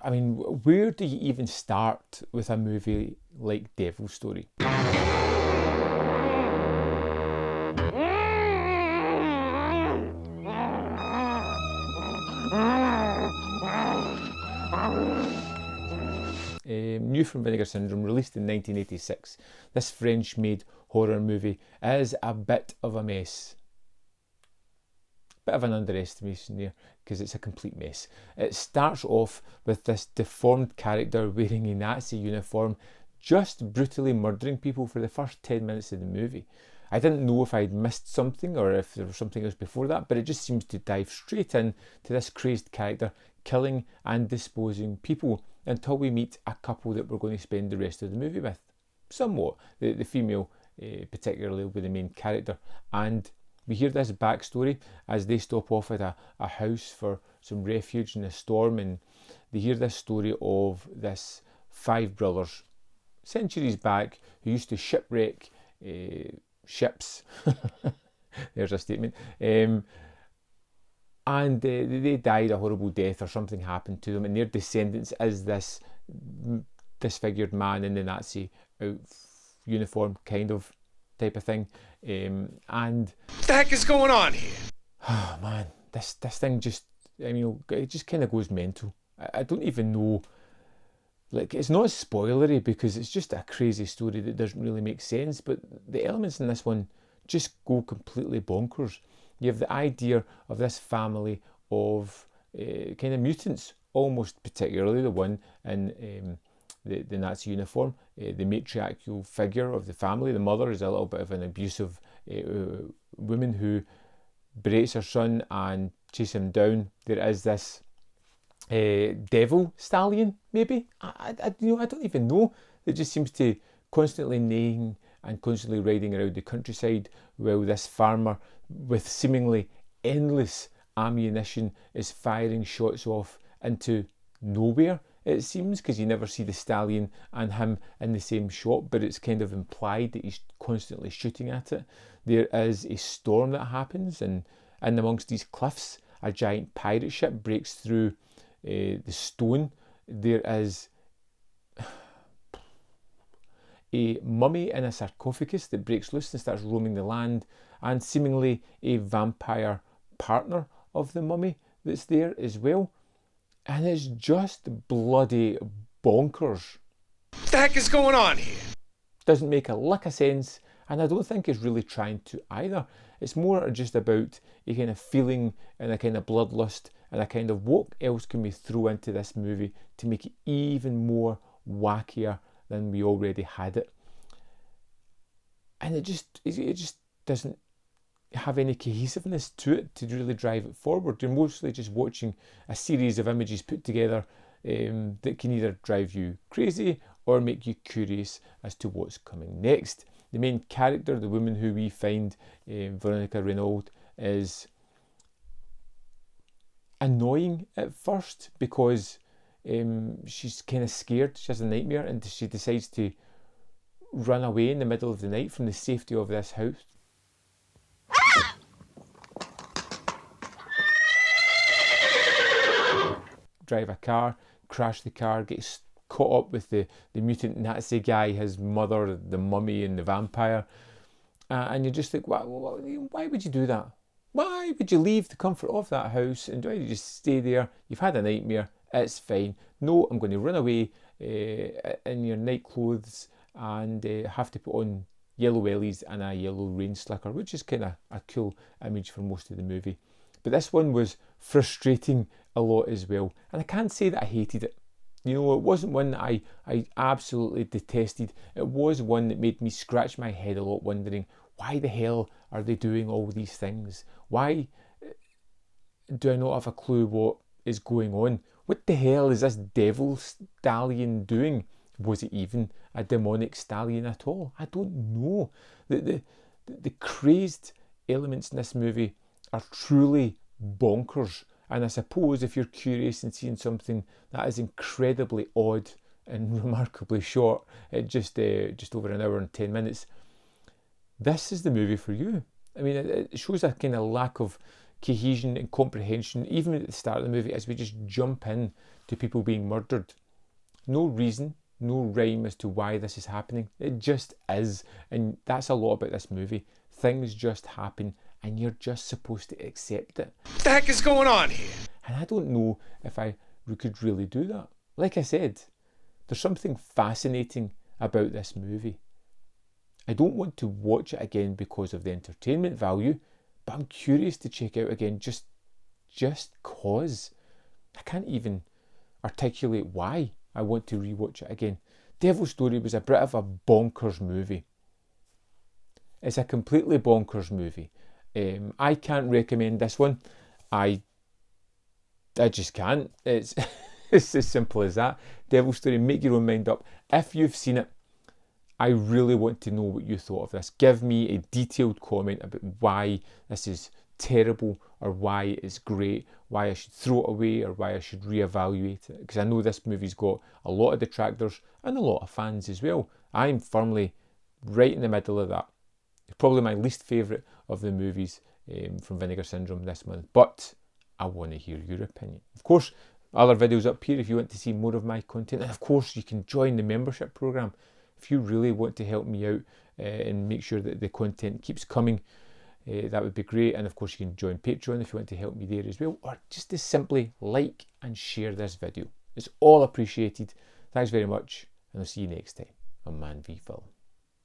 I mean, where do you even start with a movie like Devil Story? New from Vinegar Syndrome, released in 1986, this French-made horror movie is a bit of a mess. Bit of an underestimation there, because it's a complete mess. It starts off with this deformed character wearing a Nazi uniform, just brutally murdering people for the first 10 minutes of the movie. I didn't know if I'd missed something or if there was something else before that, but it just seems to dive straight in to this crazed character killing and disposing people until we meet a couple that we're going to spend the rest of the movie with. Somewhat. The female particularly will be the main character, and we hear this backstory as they stop off at a house for some refuge in a storm, and they hear this story of this 5 brothers centuries back who used to shipwreck ships. There's a statement. And they died a horrible death, or something happened to them, and their descendants is this disfigured man in the Nazi uniform kind of type of thing. And what the heck is going on here? Oh man, this thing just, I mean, it just kind of goes mental. I don't even know, like, it's not spoilery because it's just a crazy story that doesn't really make sense, but the elements in this one just go completely bonkers. You have the idea of this family of kind of mutants, almost particularly the one in the Nazi uniform, the matriarchal figure of the family. The mother is a little bit of an abusive woman who berates her son and chases him down. There is this devil stallion, maybe? I don't even know. It just seems to constantly neighing and constantly riding around the countryside, while this farmer with seemingly endless ammunition is firing shots off into nowhere, it seems, because you never see the stallion and him in the same shot, but it's kind of implied that he's constantly shooting at it. There is a storm that happens, and in amongst these cliffs, a giant pirate ship breaks through the stone. There is a mummy in a sarcophagus that breaks loose and starts roaming the land, and seemingly a vampire partner of the mummy that's there as well. And it's just bloody bonkers. What the heck is going on here? Doesn't make a lick of sense, and I don't think it's really trying to either. It's more just about a kind of feeling and a kind of bloodlust and a kind of what else can we throw into this movie to make it even more wackier than we already had it. And it just doesn't have any cohesiveness to it to really drive it forward. You're mostly just watching a series of images put together that can either drive you crazy or make you curious as to what's coming next. The main character, the woman who we find, Veronica Renaud, is annoying at first because she's kind of scared. She has a nightmare and she decides to run away in the middle of the night from the safety of this house. Drive a car, crash the car, gets caught up with the mutant Nazi guy, his mother, the mummy and the vampire, and you're just like, why would you do that? Why would you leave the comfort of that house and why do you just stay there? You've had a nightmare, it's fine. No, I'm going to run away in your night clothes and have to put on yellow wellies and a yellow rain slicker, which is kind of a cool image for most of the movie. But this one was frustrating a lot as well, and I can't say that I hated it. You know, it wasn't one that I absolutely detested. It was one that made me scratch my head a lot, wondering why the hell are they doing all these things? Why do I not have a clue what is going on? What the hell is this devil stallion doing? Was it even a demonic stallion at all? I don't know. The crazed elements in this movie are truly bonkers. And I suppose if you're curious and seeing something that is incredibly odd and remarkably short, at just over an hour and 10 minutes, this is the movie for you. I mean, it shows a kind of lack of cohesion and comprehension, even at the start of the movie, as we just jump in to people being murdered. No reason, no rhyme as to why this is happening. It just is. And that's a lot about this movie. Things just happen and you're just supposed to accept it. What the heck is going on here? And I don't know if we could really do that. Like I said, there's something fascinating about this movie. I don't want to watch it again because of the entertainment value, but I'm curious to check out again just cause. I can't even articulate why I want to rewatch it again. Devil Story was a bit of a bonkers movie. It's a completely bonkers movie. I can't recommend this one. I just can't. It's it's as simple as that. Devil Story, make your own mind up. If you've seen it, I really want to know what you thought of this. Give me a detailed comment about why this is terrible or why it's great, why I should throw it away or why I should reevaluate it. Because I know this movie's got a lot of detractors and a lot of fans as well. I'm firmly right in the middle of that. It's probably my least favourite of the movies from Vinegar Syndrome this month. But I want to hear your opinion. Of course, other videos up here if you want to see more of my content. And of course, you can join the membership programme if you really want to help me out and make sure that the content keeps coming. That would be great. And of course, you can join Patreon if you want to help me there as well. Or just to simply like and share this video. It's all appreciated. Thanks very much. And I'll see you next time on Man v Film.